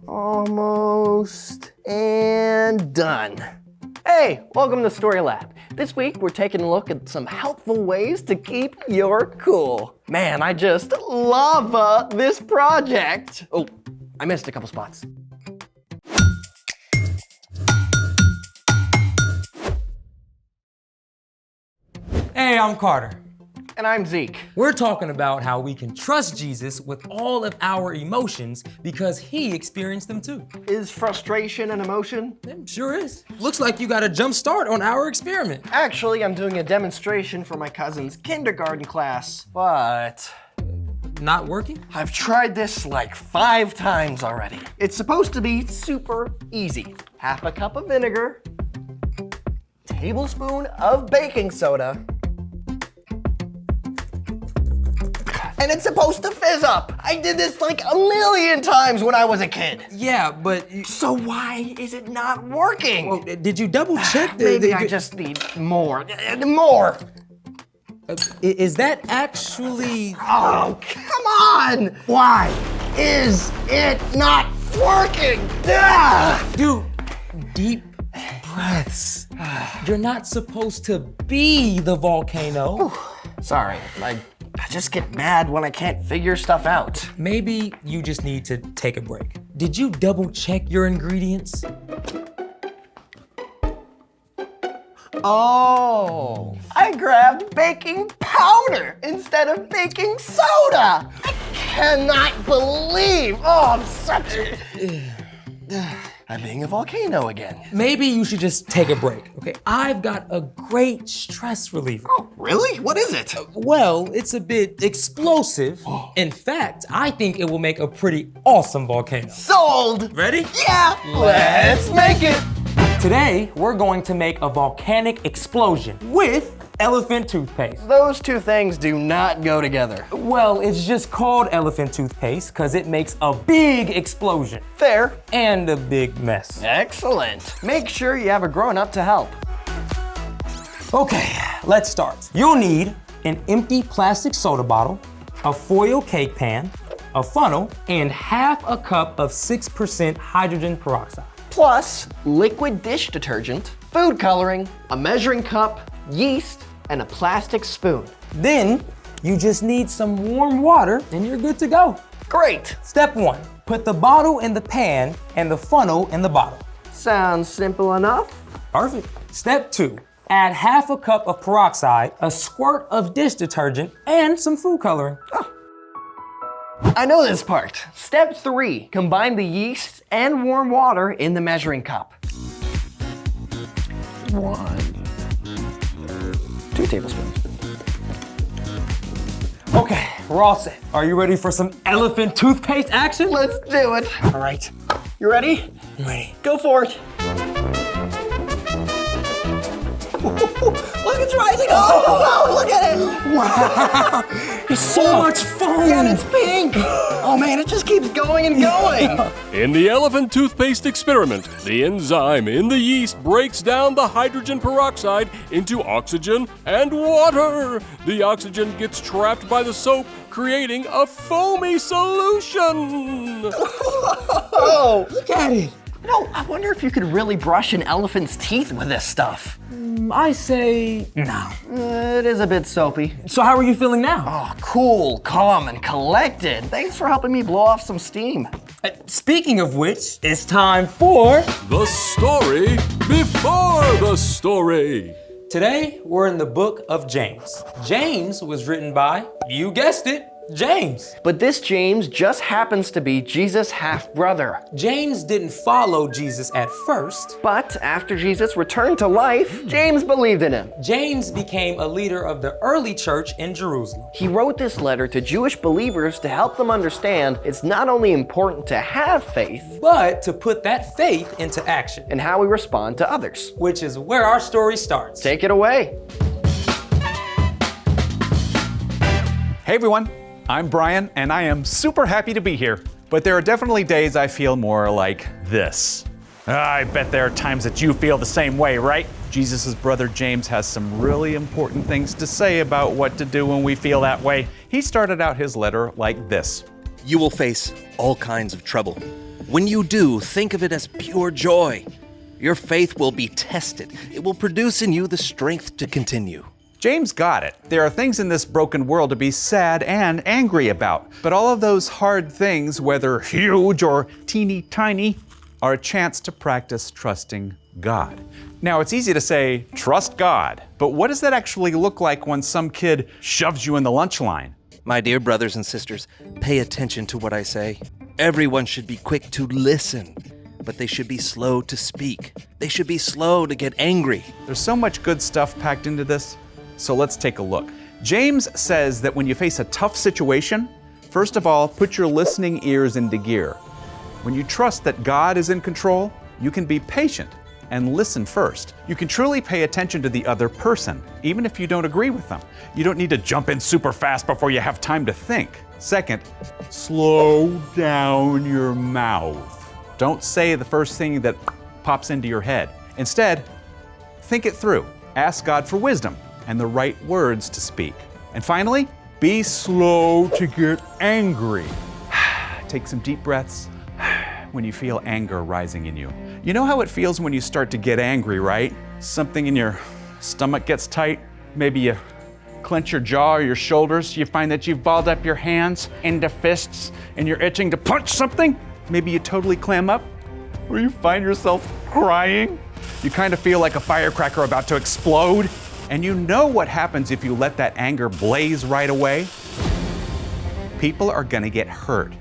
Almost. And done. Hey, welcome to Story Lab. This week we're taking a look at some helpful ways to keep your cool. Man, I just love this project. Oh, I missed a couple spots. Hey, I'm Carter. And I'm Zeke. We're talking about how we can trust Jesus with all of our emotions because he experienced them too. Is frustration an emotion? It sure is. Looks like you got a jump start on our experiment. Actually, I'm doing a demonstration for my cousin's kindergarten class, but Not working? I've tried this like 5 times already. It's supposed to be super easy. Half a cup of vinegar, tablespoon of baking soda, and it's supposed to fizz up. I did this like a million times when I was a kid. Yeah, but... So why is it not working? Well, did you double check? Maybe I just need more. More! Is that actually... Oh, come on! Why is it not working? Dude, deep breaths. You're not supposed to be the volcano. Sorry, I just get mad when I can't figure stuff out. Maybe you just need to take a break. Did you double check your ingredients? Oh, I grabbed baking powder instead of baking soda. I cannot believe. Oh, I'm such a... I'm being a volcano again. Maybe you should just take a break, okay? I've got a great stress reliever. Oh, really? What is it? Well, it's a bit explosive. In fact, I think it will make a pretty awesome volcano. Sold! Ready? Yeah, let's make it. Today, we're going to make a volcanic explosion with elephant toothpaste. Those two things do not go together. Well, it's just called elephant toothpaste because it makes a big explosion. Fair. And a big mess. Excellent. Make sure you have a grown-up to help. Okay, let's start. You'll need an empty plastic soda bottle, a foil cake pan, a funnel, and half a cup of 6% hydrogen peroxide. Plus liquid dish detergent, food coloring, a measuring cup, yeast, and a plastic spoon. Then you just need some warm water and you're good to go. Great. Step 1, put the bottle in the pan and the funnel in the bottle. Sounds simple enough. Perfect. Step 2, add half a cup of peroxide, a squirt of dish detergent, and some food coloring. I know this part. Step 3, combine the yeast and warm water in the measuring cup. 2 tablespoons. Okay, we're all set. Are you ready for some elephant toothpaste action? Let's do it. All right. You ready? I'm ready. Go for it. Look, it's rising. Oh, wow, look at it. Wow, it's so much fun. Yeah, and it's pink. Oh man, it just keeps going and going. In the elephant toothpaste experiment, the enzyme in the yeast breaks down the hydrogen peroxide into oxygen and water. The oxygen gets trapped by the soap, creating a foamy solution. Oh, Look at it. you know, I wonder if you could really brush an elephant's teeth with this stuff. I say no. It is a bit soapy. So how are you feeling now? Oh, cool, calm, and collected. Thanks for helping me blow off some steam. Speaking of which, it's time for... The story before the story. Today, we're in the book of James. James was written by, you guessed it, James. But this James just happens to be Jesus' half-brother. James didn't follow Jesus at first. But after Jesus returned to life, James believed in him. James became a leader of the early church in Jerusalem. He wrote this letter to Jewish believers to help them understand it's not only important to have faith, But to put that faith into action, and how we respond to others. which is where our story starts. Take it away. Hey everyone, I'm Brian and I am super happy to be here. But there are definitely days I feel more like this. I bet there are times that you feel the same way, right? Jesus' brother James has some really important things to say about what to do when we feel that way. He started out his letter like this. You will face all kinds of trouble. When you do, think of it as pure joy. Your faith will be tested. It will produce in you the strength to continue. James got it. There are things in this broken world to be sad and angry about. But all of those hard things, whether huge or teeny tiny, are a chance to practice trusting God. Now, it's easy to say, trust God, but what does that actually look like when some kid shoves you in the lunch line? My dear brothers and sisters, pay attention to what I say. Everyone should be quick to listen, but they should be slow to speak. They should be slow to get angry. There's so much good stuff packed into this, so let's take a look. James says that when you face a tough situation, first of all, put your listening ears into gear. When you trust that God is in control, you can be patient and listen first. You can truly pay attention to the other person, even if you don't agree with them. You don't need to jump in super fast before you have time to think. Second, slow down your mouth. Don't say the first thing that pops into your head. Instead, think it through. Ask God for wisdom and the right words to speak. And finally, be slow to get angry. Take some deep breaths when you feel anger rising in you. You know how it feels when you start to get angry, right? Something in your stomach gets tight. Maybe you clench your jaw or your shoulders. You find that you've balled up your hands into fists and you're itching to punch something. Maybe you totally clam up, or you find yourself crying. You kind of feel like a firecracker about to explode. And you know what happens if you let that anger blaze right away? People are gonna get hurt,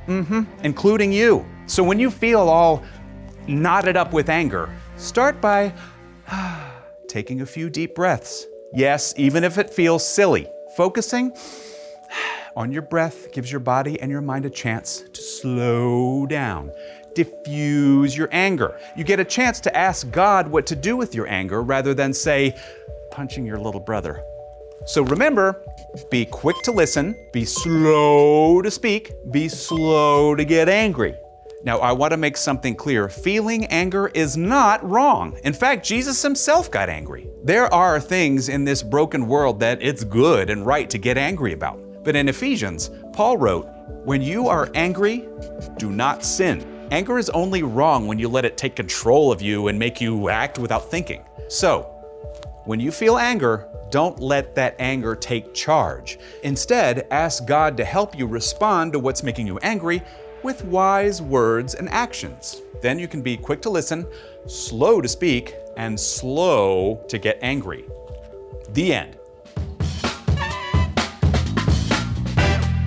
including you. So when you feel all knotted up with anger, start by taking a few deep breaths. Yes, even if it feels silly, focusing on your breath gives your body and your mind a chance to slow down, diffuse your anger. You get a chance to ask God what to do with your anger rather than, say, punching your little brother. So remember, be quick to listen, be slow to speak, be slow to get angry. Now, I want to make something clear. Feeling anger is not wrong. In fact, Jesus himself got angry. There are things in this broken world that it's good and right to get angry about. But in Ephesians, Paul wrote, "When you are angry, do not sin." Anger is only wrong when you let it take control of you and make you act without thinking. So, when you feel anger, don't let that anger take charge. Instead, ask God to help you respond to what's making you angry with wise words and actions. Then you can be quick to listen, slow to speak, and slow to get angry. The end.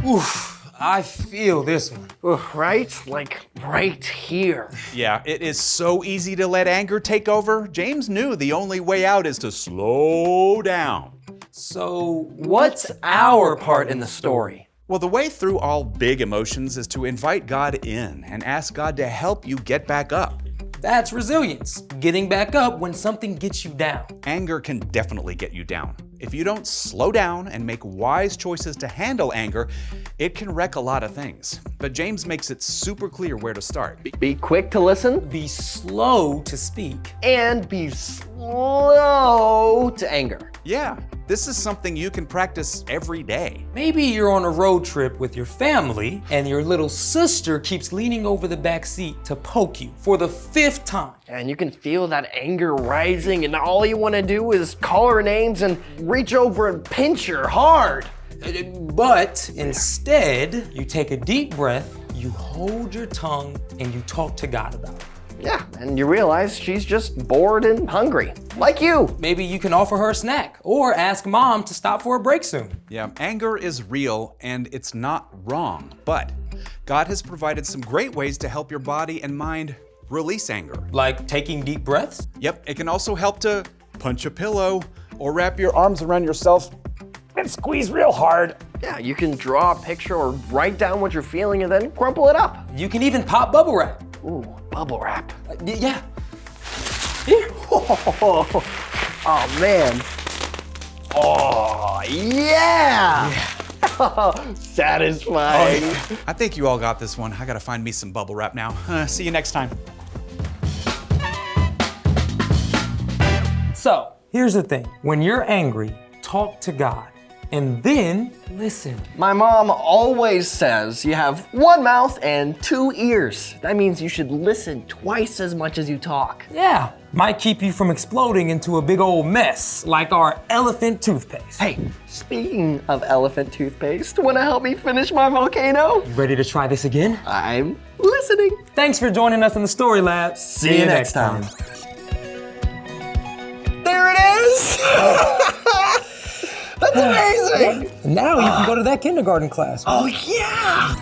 Oof, I feel this one. Right? Like right here. Yeah, it is so easy to let anger take over. James knew the only way out is to slow down. So, What's our part in the story? Well, the way through all big emotions is to invite God in and ask God to help you get back up. that's resilience, getting back up when something gets you down. Anger can definitely get you down. If you don't slow down and make wise choices to handle anger, it can wreck a lot of things. But James makes it super clear where to start. Be quick to listen Be slow to speak. and be slow to anger. Yeah, this is something you can practice every day. Maybe you're on a road trip with your family and your little sister keeps leaning over the back seat to poke you for the 5th time. And you can feel that anger rising, and all you want to do is call her names and reach over and pinch her hard. But instead, you take a deep breath, you hold your tongue, and you talk to God about it. Yeah, and you realize she's just bored and hungry, like you. Maybe you can offer her a snack or ask mom to stop for a break soon. Yeah, anger is real and it's not wrong, but God has provided some great ways to help your body and mind release anger. Like taking deep breaths? Yep, it can also help to punch a pillow or wrap your arms around yourself and squeeze real hard. Yeah, you can draw a picture or write down what you're feeling and then crumple it up. You can even pop bubble wrap. Ooh, bubble wrap. Yeah. Oh man. Oh, yeah! Satisfying. I think you all got this one. I gotta find me some bubble wrap now. See you next time. So, here's the thing. When you're angry, talk to God. and then listen. My mom always says you have one mouth and two ears. That means you should listen twice as much as you talk. Yeah, might keep you from exploding into a big old mess like our elephant toothpaste. Hey, speaking of elephant toothpaste, wanna help me finish my volcano? Ready to try this again? I'm listening. Thanks for joining us in the Story Lab. See you next time. There it is! That's amazing! And now you can go to that kindergarten class. Oh yeah!